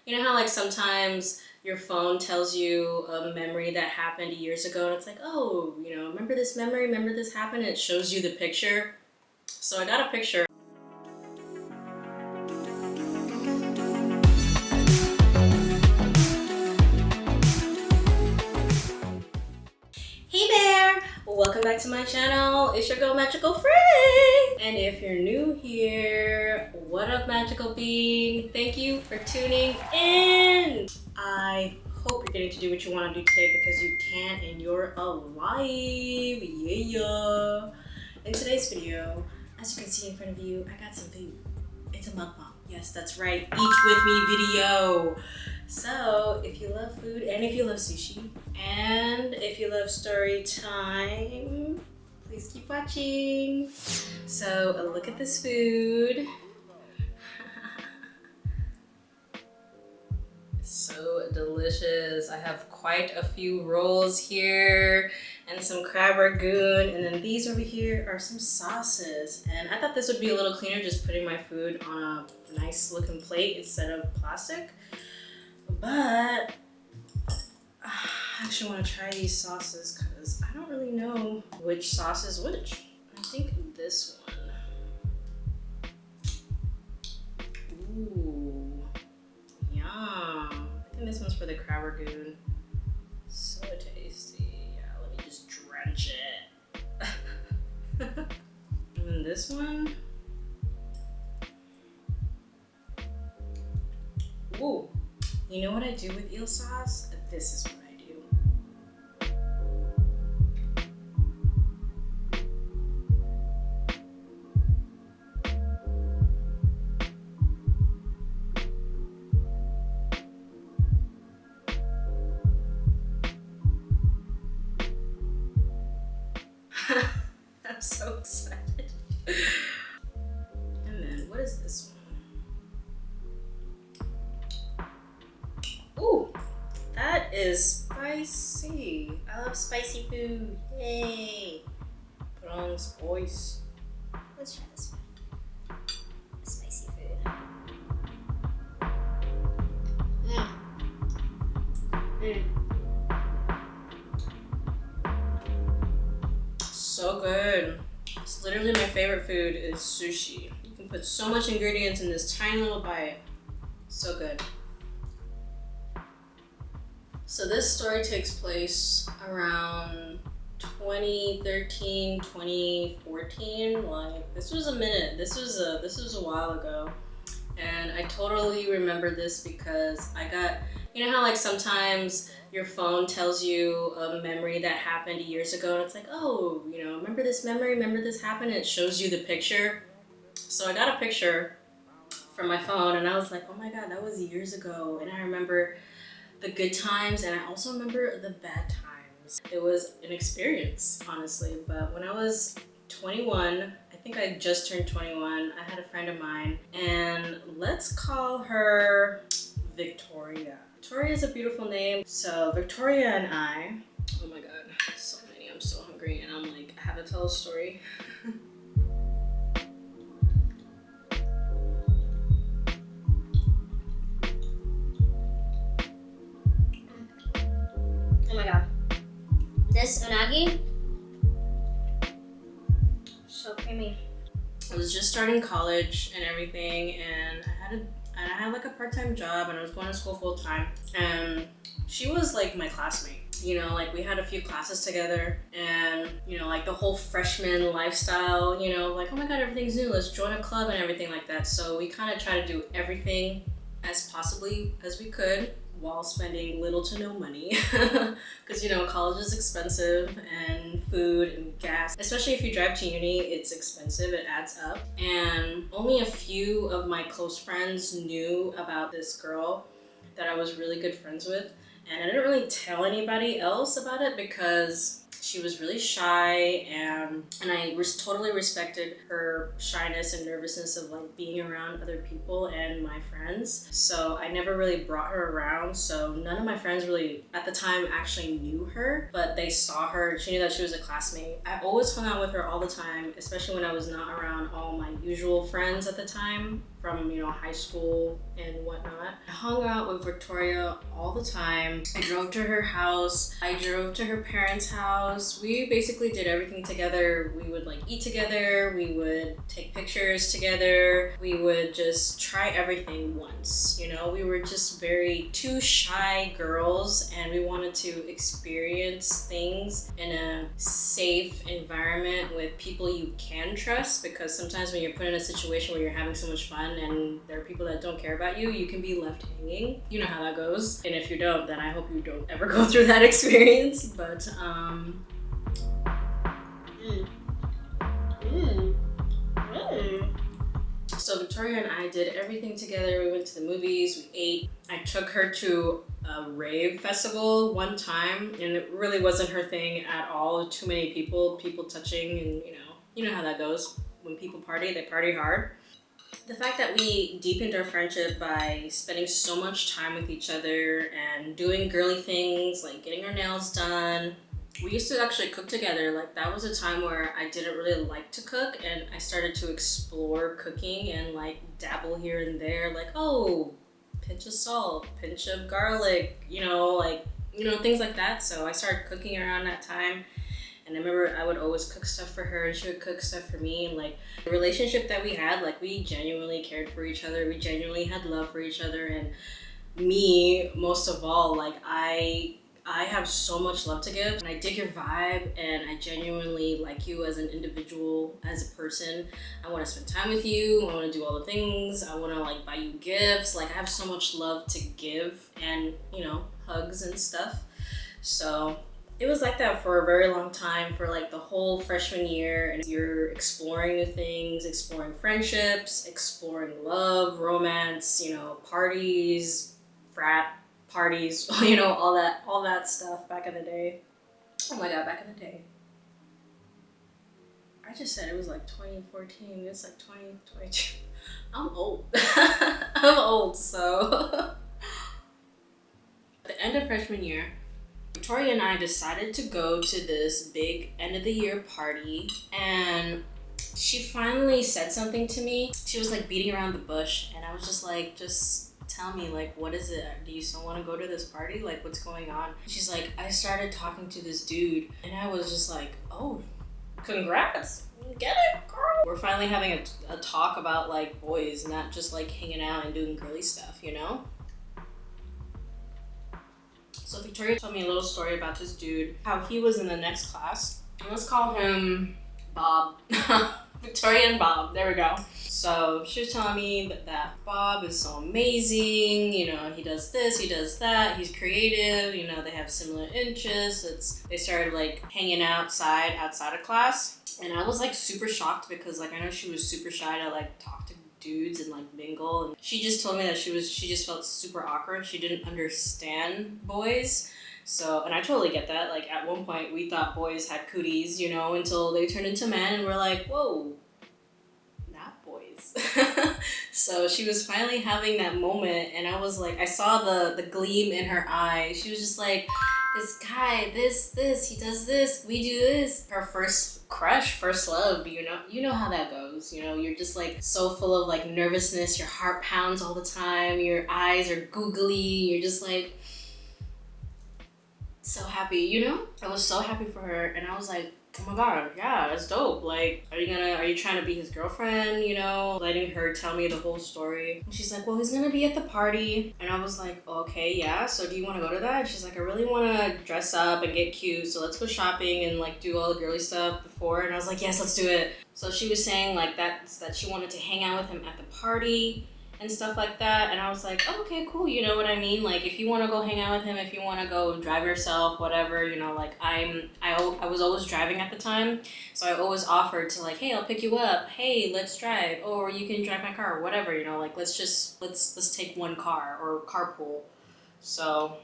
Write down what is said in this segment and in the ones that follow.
You know how like sometimes your phone tells you a memory that happened years ago and it's like, oh, remember this memory, remember this happened, and it shows you the picture. So I got a picture. Hey there! Welcome back to my channel. It's your girl Magical Free! And if you're new here, what up Magical Being? Thank you for tuning in! I hope you're getting to do what you want to do today because you can and you're alive! Yeah! In today's video, as you can see in front of you, I got some food. It's a mukbang. Yes, that's right. Eat with me video. So if you love food and if you love sushi and if you love story time, please keep watching. So look at this food. So delicious. I have quite a few rolls here and some crab ragoon, and then these over here are some sauces. And I thought this would be a little cleaner, just putting my food on a nice looking plate instead of plastic. But I actually want to try these sauces because I don't really know which sauce is which. I think this one. Ooh, yum. I think this one's for the crab ragoon. So tasty. Yeah, let me just drench it. And then this one. Ooh. You know what I do with eel sauce? This is what I do. I'm so excited. And then what is this one? Ooh, that is spicy. I love spicy food. Yay. Put on spice. Let's try this one. Spicy food. So good. It's literally my favorite food is sushi. You can put so much ingredients in this tiny little bite. So good. So this story takes place around 2013, 2014. Like this was a minute. This was a while ago. And I totally remember this because I got, you know how like sometimes your phone tells you a memory that happened years ago and it's like, oh, remember this memory, remember this happened, and it shows you the picture. So I got a picture from my phone and I was like, oh my God, that was years ago. And I remember the good times and I also remember the bad times. It was an experience, honestly. But when I was 21, I think I just turned 21, I had a friend of mine, and let's call her Victoria. Victoria is a beautiful name. So Victoria and I, oh my God, so many, I'm so hungry, and I'm like, I have to tell a story. Oh my God. This unagi, so creamy. I was just starting college and everything, and I had like a part-time job and I was going to school full-time, and she was like my classmate. Like we had a few classes together, and like the whole freshman lifestyle, like, oh my God, everything's new, let's join a club and everything like that. So we kind of try to do everything as possibly as we could while spending little to no money because college is expensive, and food and gas, especially if you drive to uni, it's expensive, it adds up. And only a few of my close friends knew about this girl that I was really good friends with, and I didn't really tell anybody else about it because She was really shy, and I totally respected her shyness and nervousness of like being around other people and my friends. So I never really brought her around. So none of my friends really at the time actually knew her, but they saw her. She knew that she was a classmate. I always hung out with her all the time, especially when I was not around all my usual friends at the time from, you know, high school and whatnot. I hung out with Victoria all the time. I drove to her house. I drove to her parents' house. We basically did everything together. We would like eat together. We would take pictures together. We would just try everything once. You know, we were just two shy girls, and we wanted to experience things in a safe environment with people you can trust, because sometimes when you're put in a situation where you're having so much fun and there are people that don't care about you, you can be left hanging. You know how that goes. And if you don't, then I hope you don't ever go through that experience. But So Victoria and I did everything together. We went to the movies, we ate. I took her to a rave festival one time, and it really wasn't her thing at all. Too many people touching, and you know how that goes. When people party, they party hard. The fact that we deepened our friendship by spending so much time with each other and doing girly things like getting our nails done. We used to actually cook together. Like, that was a time where I didn't really like to cook, and I started to explore cooking and like dabble here and there, like, oh, pinch of salt, pinch of garlic, things like that. So I started cooking around that time. And I remember I would always cook stuff for her, and she would cook stuff for me. And like, the relationship that we had, like, we genuinely cared for each other. We genuinely had love for each other. And me, most of all, like, I have so much love to give, and I dig your vibe, and I genuinely like you as an individual, as a person. I want to spend time with you. I want to do all the things. I want to like buy you gifts. Like, I have so much love to give, and hugs and stuff. So it was like that for a very long time, for like the whole freshman year. And you're exploring new things, exploring friendships, exploring love, romance, parties, frat parties, all that stuff back in the day. Oh my god, back in the day. I just said it was like 2014. It's like 2022. I'm old. I'm old, so. At the end of freshman year, Victoria and I decided to go to this big end of the year party, and she finally said something to me. She was like beating around the bush, and I was just like, just tell me, like, what is it? Do you still want to go to this party? Like, what's going on? She's like, I started talking to this dude, and I was just like, oh, congrats. Get it, girl. We're finally having a talk about like boys, not just like hanging out and doing girly stuff, So Victoria told me a little story about this dude, how he was in the next class. And let's call him Bob. Victoria and Bob, there we go. So she was telling me that Bob is so amazing, he does this, he does that, he's creative, they have similar interests. They started like hanging outside of class. And I was like super shocked, because like I know she was super shy to like talk to dudes and like mingle, and she just told me that she just felt super awkward. She didn't understand boys. So, and I totally get that. Like, at one point we thought boys had cooties, until they turned into men, and we're like, whoa, not boys. So she was finally having that moment, and I was like, I saw the gleam in her eye. She was just like, this guy, this, he does this, we do this. Her first crush, first love, you know how that goes. You're just like so full of like nervousness, your heart pounds all the time, your eyes are googly, you're just like so happy, I was so happy for her, and I was like, oh my god, yeah, that's dope. Like, are you trying to be his girlfriend, letting her tell me the whole story. And she's like, well, he's gonna be at the party. And I was like, okay, yeah, so do you want to go to that? And she's like, I really want to dress up and get cute, so let's go shopping and like do all the girly stuff before. And I was like, yes, let's do it. So she was saying like that she wanted to hang out with him at the party and stuff like that. And I was like, oh, okay, cool, you know what I mean? Like, if you want to go hang out with him, if you want to go drive yourself, whatever, like I was always driving at the time, so I always offered to like, hey, I'll pick you up, hey, let's drive, or you can drive my car, or whatever, like, let's take one car, or carpool. So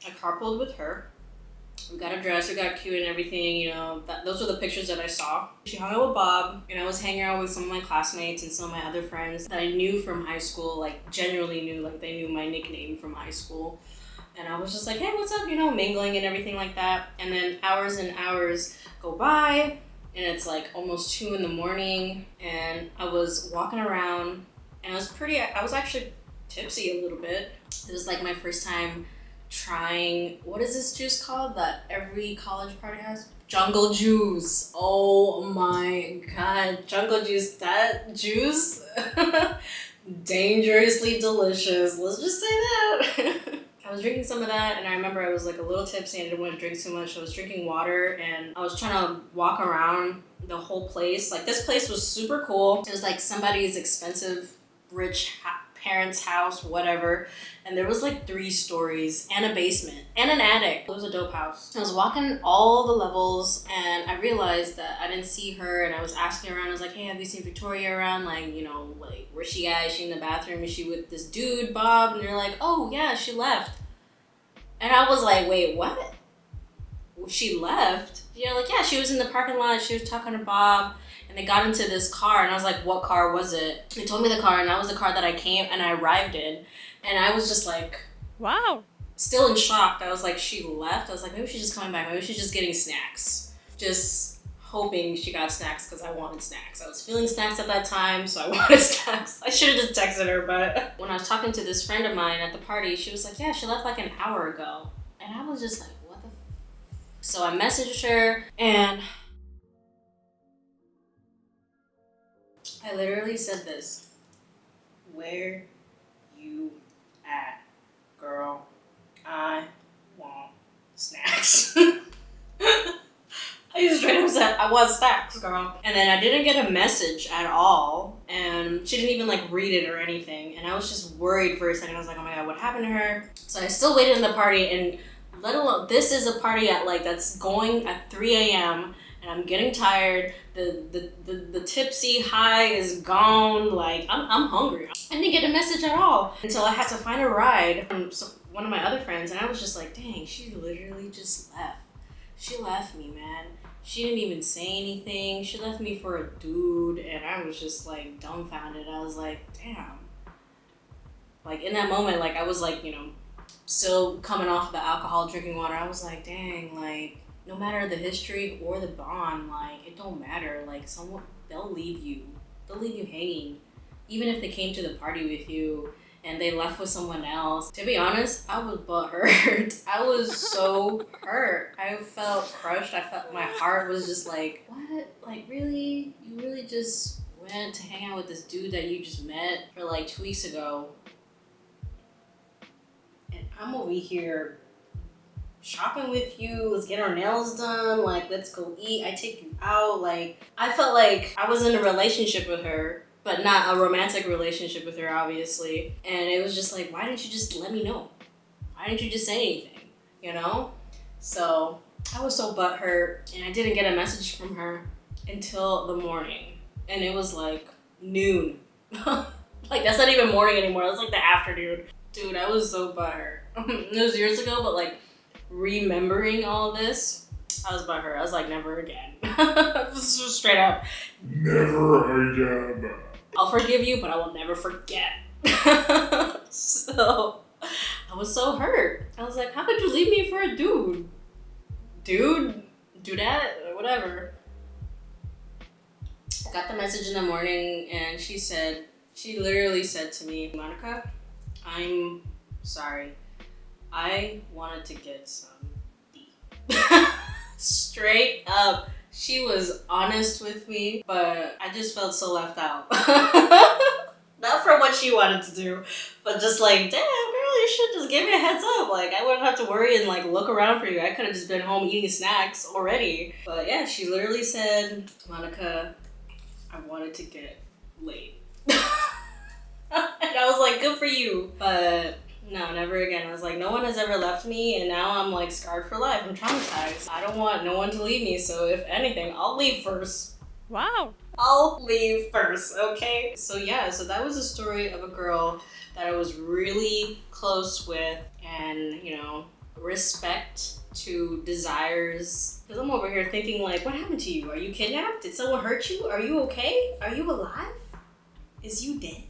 I carpooled with her. We got a dress, we got cute and everything, you know, those were the pictures that I saw. She hung out with Bob, and I was hanging out with some of my classmates and some of my other friends that I knew from high school, like genuinely knew, like they knew my nickname from high school. And I was just like, hey, what's up, you know, mingling and everything like that. And then hours and hours go by, and it's like almost 2 a.m, and I was walking around, and I was actually tipsy a little bit. It was like my first time trying, what is this juice called that every college party has? Jungle juice. Oh my god, jungle juice. That juice, dangerously delicious. Let's just say that. I was drinking some of that, and I remember I was like a little tipsy and I didn't want to drink too much. I was drinking water, and I was trying to walk around the whole place. Like, this place was super cool. It was like somebody's expensive, rich parents' house, whatever. And there was like 3 stories and a basement and an attic. It was a dope house. I was walking all the levels, and I realized that I didn't see her, and I was asking around. I was like, hey, have you seen Victoria around? Like, you know, like, where's she at? Is she in the bathroom? Is she with this dude, Bob? And they're like, oh yeah, she left. And I was like, wait, what? She left? Yeah, like, yeah, she was in the parking lot. She was talking to Bob. And they got into this car, and I was like, what car was it? They told me the car, and that was the car that I arrived in. And I was just like, wow. Still in shock. I was like, she left? I was like, maybe she's just coming back. Maybe she's just getting snacks. Just hoping she got snacks because I wanted snacks. I was feeling snacks at that time, so I wanted snacks. I should have just texted her, but when I was talking to this friend of mine at the party, she was like, yeah, she left like an hour ago. And I was just like, what the So I messaged her, and I literally said this: where you at, girl? I want snacks. I just straight up said, I want snacks, girl. And then I didn't get a message at all, and she didn't even like read it or anything. And I was just worried for a second. I was like, oh my god, what happened to her? So I still waited in the party, and let alone, this is a party at like, that's going at 3 a.m. and I'm getting tired. The tipsy high is gone. Like, I'm hungry. I didn't get a message at all until I had to find a ride from one of my other friends, and I was just like, dang, she literally just left. She left me, man. She didn't even say anything. She left me for a dude, and I was just like dumbfounded. I was like, damn. Like, in that moment, like, I was like, you know, still coming off the alcohol, drinking water. I was like, dang, like, no matter the history or the bond, like, it don't matter. Like, someone, they'll leave you hanging. Even if they came to the party with you and they left with someone else. To be honest, I was butthurt. I was so hurt. I felt crushed. I felt my heart was just like, what? Like, really? You really just went to hang out with this dude that you just met for like 2 weeks ago? And I'm over here shopping with you. Let's get our nails done. Like, let's go eat. I take you out. Like, I felt like I was in a relationship with her, but not a romantic relationship with her, obviously. And it was just like, why didn't you just let me know? Why didn't you just say anything? You know? So I was so butthurt, and I didn't get a message from her until the morning. And it was like noon. Like, that's not even morning anymore. It was like the afternoon. Dude, I was so butthurt. It was years ago, but like, remembering all of this, I was butthurt. I was like, never again. Just straight up, never again. I'll forgive you, but I will never forget. So I was so hurt. I was like, how could you leave me for a dude? Dudette, whatever. I got the message in the morning, and she literally said to me, Monica, I'm sorry. I wanted to get some D. Straight up. She was honest with me, but I just felt so left out. Not for what she wanted to do, but just like, damn, girl, you should just give me a heads up. Like, I wouldn't have to worry and like look around for you. I could have just been home eating snacks already. But yeah, she literally said, Monica, I wanted to get laid. And I was like, good for you. But no, never again. I was like, no one has ever left me, and now I'm like scarred for life. I'm traumatized. I don't want no one to leave me, so if anything, I'll leave first. Wow. I'll leave first, okay? So yeah, so that was a story of a girl that I was really close with, and you know, respect to desires. Because I'm over here thinking like, what happened to you? Are you kidnapped? Did someone hurt you? Are you okay? Are you alive? Is you dead?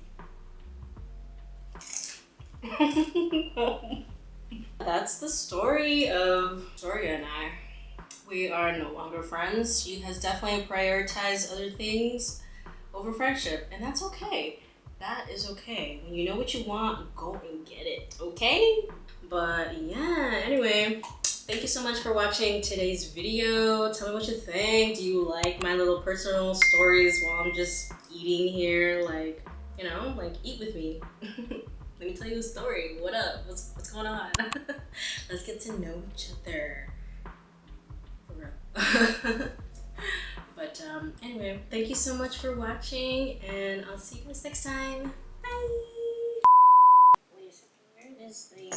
That's the story of Victoria and I. We are no longer friends. She has definitely prioritized other things over friendship, and that's okay. That is okay. When you know what you want, go and get it, okay? But yeah, anyway, thank you so much for watching today's video. Tell me what you think. Do you like my little personal stories while I'm just eating here? Like, you know, like eat with me. Let me tell you a story. What up? What's going on? Let's get to know each other. For real. But anyway, thank you so much for watching, and I'll see you guys next time. Bye. Wait a second. Where is the...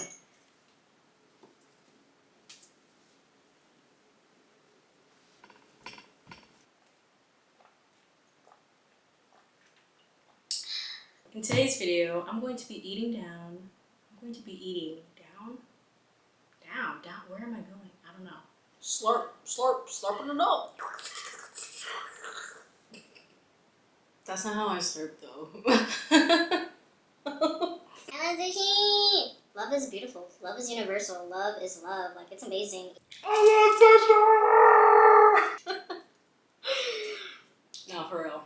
In today's video, I'm going to be eating down. Down. Where am I going? I don't know. Slurping it up. That's not how I slurp though. Hello, Sushi! Love is beautiful. Love is universal. Love is love. Like, it's amazing. I love sushi! No, for real.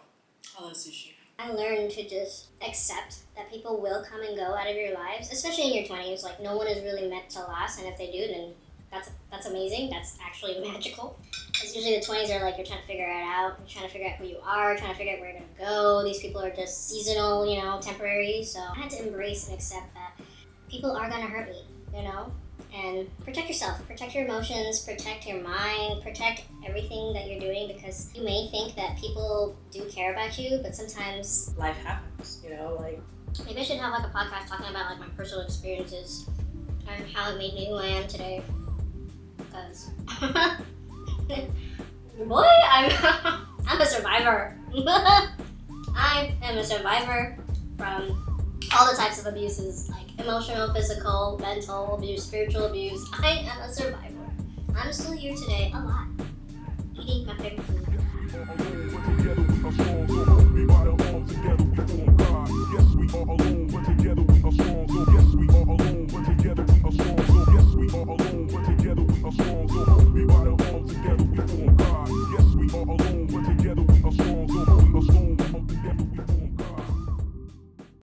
I love sushi. I learned to just accept that people will come and go out of your lives, especially in your 20s. Like, no one is really meant to last, and if they do, then that's amazing. That's actually magical. Because usually the 20s are like you're trying to figure it out. You're trying to figure out who you are, trying to figure out where you're going to go. These people are just seasonal, you know, temporary. So I had to embrace and accept that people are going to hurt me, you know? And protect yourself, protect your emotions, protect your mind, protect everything that you're doing, because you may think that people do care about you, but sometimes life happens, you know, like... Maybe I should have like a podcast talking about like my personal experiences and how it made me who I am today. Because, boy, I'm a survivor. I am a survivor from all the types of abuses, like emotional, physical, mental abuse, spiritual abuse. I am a survivor. I'm still here today, alive, eating my favorite food.